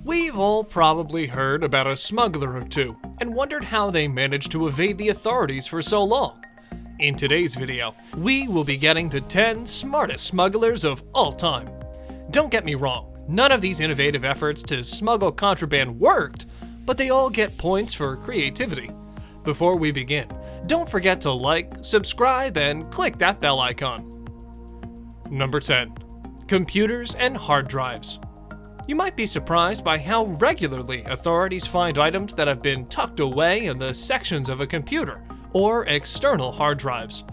We've all probably heard about a smuggler or two and wondered how they managed to evade the authorities for so long. In today's video, we will be getting the 10 smartest smugglers of all time. Don't get me wrong, none of these innovative efforts to smuggle contraband worked, but they all get points for creativity. Before we begin, don't forget to like, subscribe, and click that bell icon. Number 10. Computers and hard drives. You might be surprised by how regularly authorities find items that have been tucked away in the sections of a computer or external hard drives.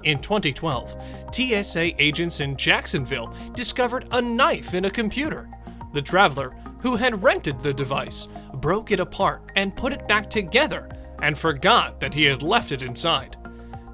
In 2012, TSA agents in Jacksonville discovered a knife in a computer. The traveler, who had rented the device, broke it apart and put it back together and forgot that he had left it inside.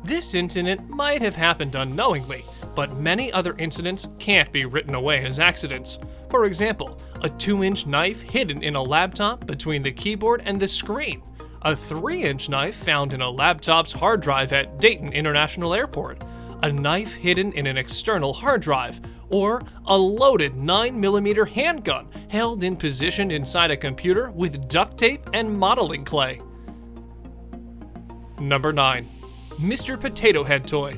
This incident might have happened unknowingly, but many other incidents can't be written away as accidents. For example, a 2-inch knife hidden in a laptop between the keyboard and the screen, a 3-inch knife found in a laptop's hard drive at Dayton International Airport, a knife hidden in an external hard drive, or a loaded 9mm handgun held in position inside a computer with duct tape and modeling clay. Number 9. Mr. Potato Head Toy.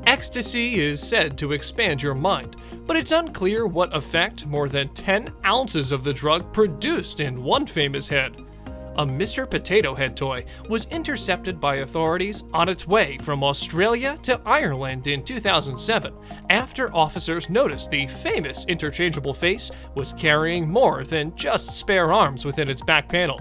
Ecstasy is said to expand your mind, but it's unclear what effect more than 10 ounces of the drug produced in one famous head. A Mr. Potato Head toy was intercepted by authorities on its way from Australia to Ireland in 2007 after officers noticed the famous interchangeable face was carrying more than just spare arms within its back panel.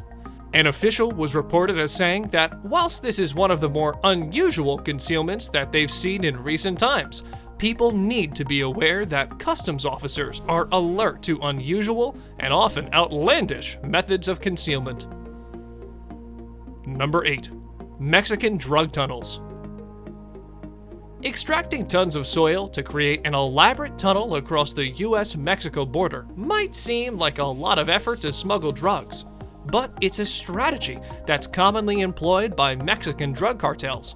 An official was reported as saying that whilst this is one of the more unusual concealments that they've seen in recent times, people need to be aware that customs officers are alert to unusual and often outlandish methods of concealment. Number 8. Mexican drug tunnels. Extracting tons of soil to create an elaborate tunnel across the U.S.-Mexico border might seem like a lot of effort to smuggle drugs, but it's a strategy that's commonly employed by Mexican drug cartels.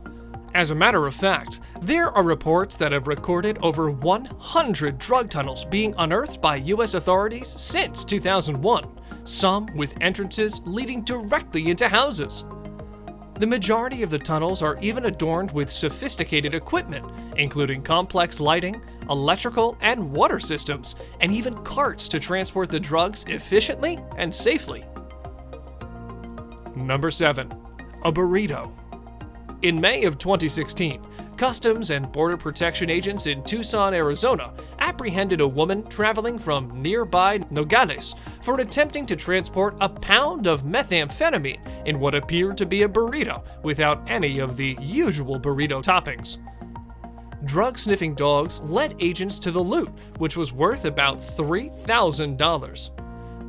As a matter of fact, there are reports that have recorded over 100 drug tunnels being unearthed by U.S. authorities since 2001, some with entrances leading directly into houses. The majority of the tunnels are even adorned with sophisticated equipment, including complex lighting, electrical and water systems, and even carts to transport the drugs efficiently and safely. Number 7. A burrito. In May of 2016, Customs and Border Protection agents in Tucson, Arizona, apprehended a woman traveling from nearby Nogales for attempting to transport a pound of methamphetamine in what appeared to be a burrito without any of the usual burrito toppings. Drug-sniffing dogs led agents to the loot, which was worth about $3,000.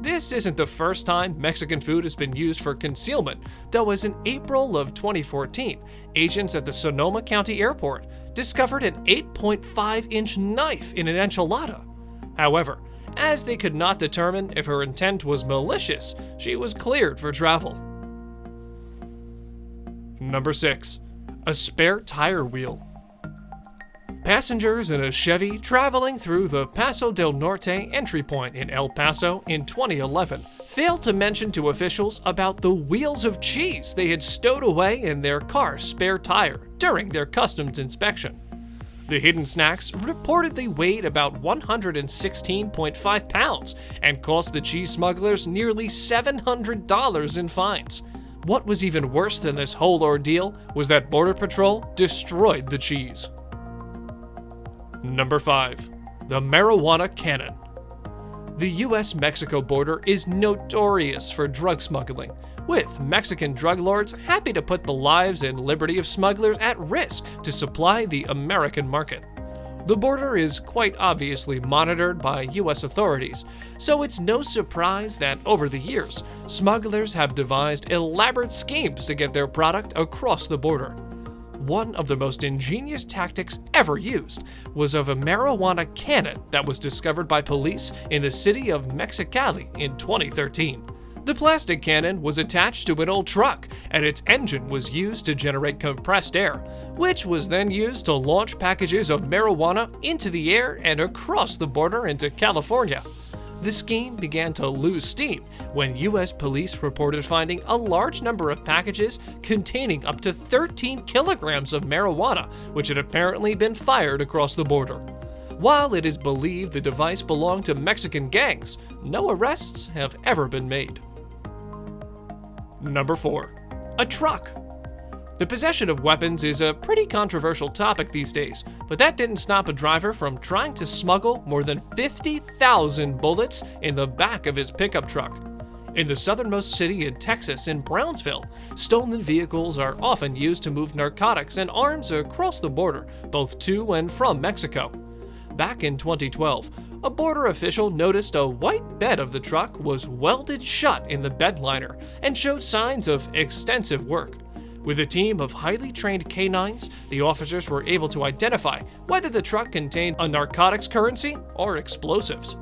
This isn't the first time Mexican food has been used for concealment, though as in April of 2014, agents at the Sonoma County Airport discovered an 8.5-inch knife in an enchilada. However, as they could not determine if her intent was malicious, she was cleared for travel. Number 6. A spare tire wheel. Passengers in a Chevy traveling through the Paso del Norte entry point in El Paso in 2011 failed to mention to officials about the wheels of cheese they had stowed away in their car's spare tire during their customs inspection. The hidden snacks reportedly weighed about 116.5 pounds and cost the cheese smugglers nearly $700 in fines. What was even worse than this whole ordeal was that Border Patrol destroyed the cheese. Number 5. The marijuana cannon. The U.S.-Mexico border is notorious for drug smuggling, with Mexican drug lords happy to put the lives and liberty of smugglers at risk to supply the American market. The border is quite obviously monitored by U.S. authorities, so it's no surprise that over the years, smugglers have devised elaborate schemes to get their product across the border. One of the most ingenious tactics ever used was of a marijuana cannon that was discovered by police in the city of Mexicali in 2013. The plastic cannon was attached to an old truck, and its engine was used to generate compressed air, which was then used to launch packages of marijuana into the air and across the border into California. The scheme began to lose steam when U.S. police reported finding a large number of packages containing up to 13 kilograms of marijuana, which had apparently been fired across the border. While it is believed the device belonged to Mexican gangs, no arrests have ever been made. Number 4. A truck. The possession of weapons is a pretty controversial topic these days, but that didn't stop a driver from trying to smuggle more than 50,000 bullets in the back of his pickup truck. In the southernmost city in Texas, in Brownsville, stolen vehicles are often used to move narcotics and arms across the border, both to and from Mexico. Back in 2012, a border official noticed a white bed of the truck was welded shut in the bed liner and showed signs of extensive work. With a team of highly trained canines, the officers were able to identify whether the truck contained a narcotics currency or explosives.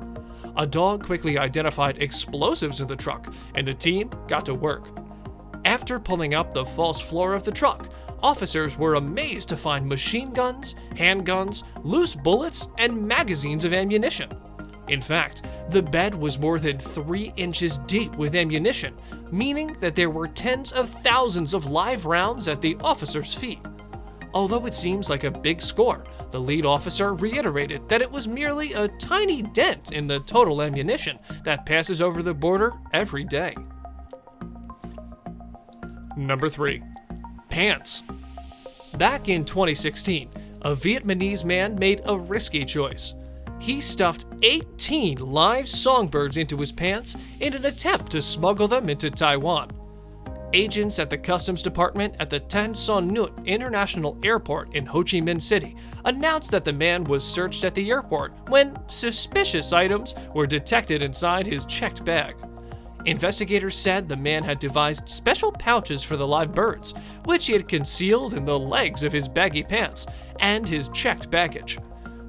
A dog quickly identified explosives in the truck, and the team got to work. After pulling up the false floor of the truck, officers were amazed to find machine guns, handguns, loose bullets, and magazines of ammunition. In fact, the bed was more than 3 inches deep with ammunition, meaning that there were tens of thousands of live rounds at the officer's feet. Although it seems like a big score, the lead officer reiterated that it was merely a tiny dent in the total ammunition that passes over the border every day. Number 3. Pants. Back in 2016, a Vietnamese man made a risky choice. He stuffed 18 live songbirds into his pants in an attempt to smuggle them into Taiwan. Agents at the Customs Department at the Tan Son Nhut International Airport in Ho Chi Minh City announced that the man was searched at the airport when suspicious items were detected inside his checked bag. Investigators said the man had devised special pouches for the live birds, which he had concealed in the legs of his baggy pants and his checked baggage.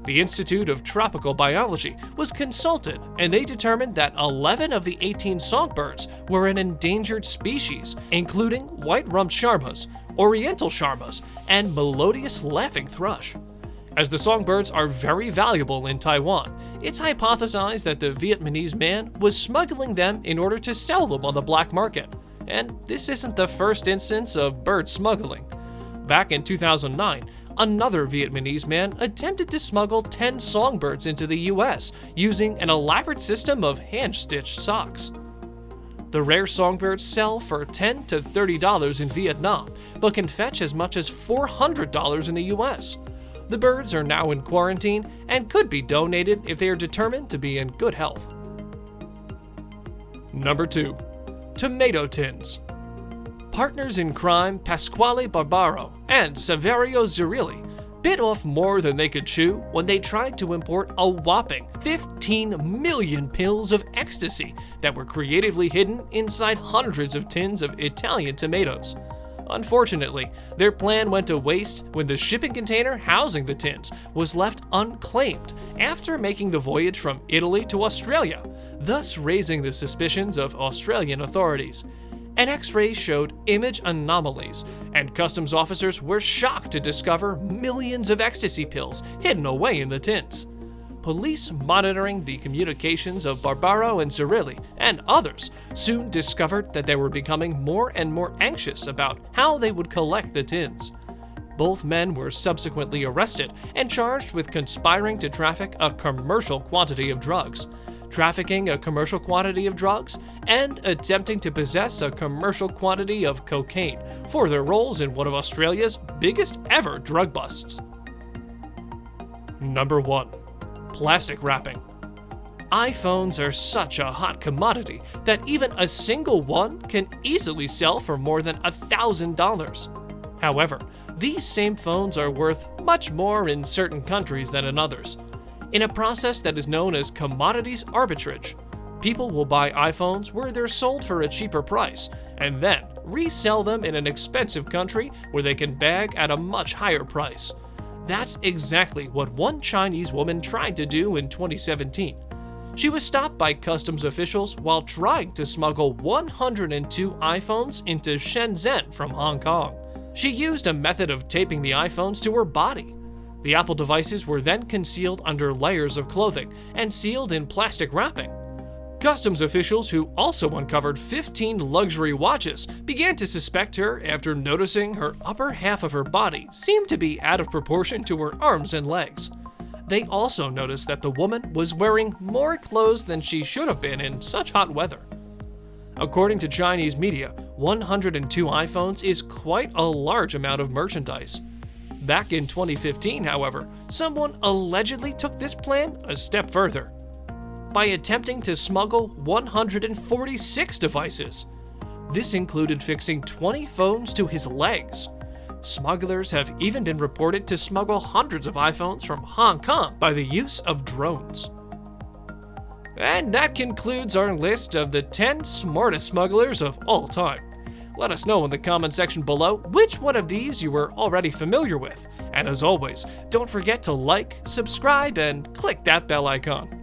The Institute of Tropical Biology was consulted, and they determined that 11 of the 18 songbirds were an endangered species, including white-rumped charmas, oriental charmas, and melodious laughing thrush. As the songbirds are very valuable in Taiwan, it's hypothesized that the Vietnamese man was smuggling them in order to sell them on the black market. And this isn't the first instance of bird smuggling. Back in 2009, another Vietnamese man attempted to smuggle 10 songbirds into the U.S. using an elaborate system of hand-stitched socks. The rare songbirds sell for $10 to $30 in Vietnam, but can fetch as much as $400 in the U.S. The birds are now in quarantine and could be donated if they are determined to be in good health. Number 2. Tomato tins. Partners in crime Pasquale Barbaro and Saverio Zerilli bit off more than they could chew when they tried to import a whopping 15 million pills of ecstasy that were creatively hidden inside hundreds of tins of Italian tomatoes. Unfortunately, their plan went to waste when the shipping container housing the tins was left unclaimed after making the voyage from Italy to Australia, thus raising the suspicions of Australian authorities. An X-ray showed image anomalies, and customs officers were shocked to discover millions of ecstasy pills hidden away in the tins. Police monitoring the communications of Barbaro and Zerilli and others soon discovered that they were becoming more and more anxious about how they would collect the tins. Both men were subsequently arrested and charged with conspiring to traffic a commercial quantity of drugs, trafficking a commercial quantity of drugs, and attempting to possess a commercial quantity of cocaine for their roles in one of Australia's biggest ever drug busts. Number 1. Plastic wrapping. iPhones are such a hot commodity that even a single one can easily sell for more than $1,000. However, these same phones are worth much more in certain countries than in others. In a process that is known as commodities arbitrage, people will buy iPhones where they're sold for a cheaper price and then resell them in an expensive country where they can bag at a much higher price. That's exactly what one Chinese woman tried to do in 2017. She was stopped by customs officials while trying to smuggle 102 iPhones into Shenzhen from Hong Kong. She used a method of taping the iPhones to her body. The Apple devices were then concealed under layers of clothing and sealed in plastic wrapping. Customs officials, who also uncovered 15 luxury watches, began to suspect her after noticing her upper half of her body seemed to be out of proportion to her arms and legs. They also noticed that the woman was wearing more clothes than she should have been in such hot weather. According to Chinese media, 102 iPhones is quite a large amount of merchandise. Back in 2015, however, someone allegedly took this plan a step further by attempting to smuggle 146 devices. This included fixing 20 phones to his legs. Smugglers have even been reported to smuggle hundreds of iPhones from Hong Kong by the use of drones. And that concludes our list of the 10 smartest smugglers of all time. Let us know in the comment section below which one of these you were already familiar with. And as always, don't forget to like, subscribe, and click that bell icon.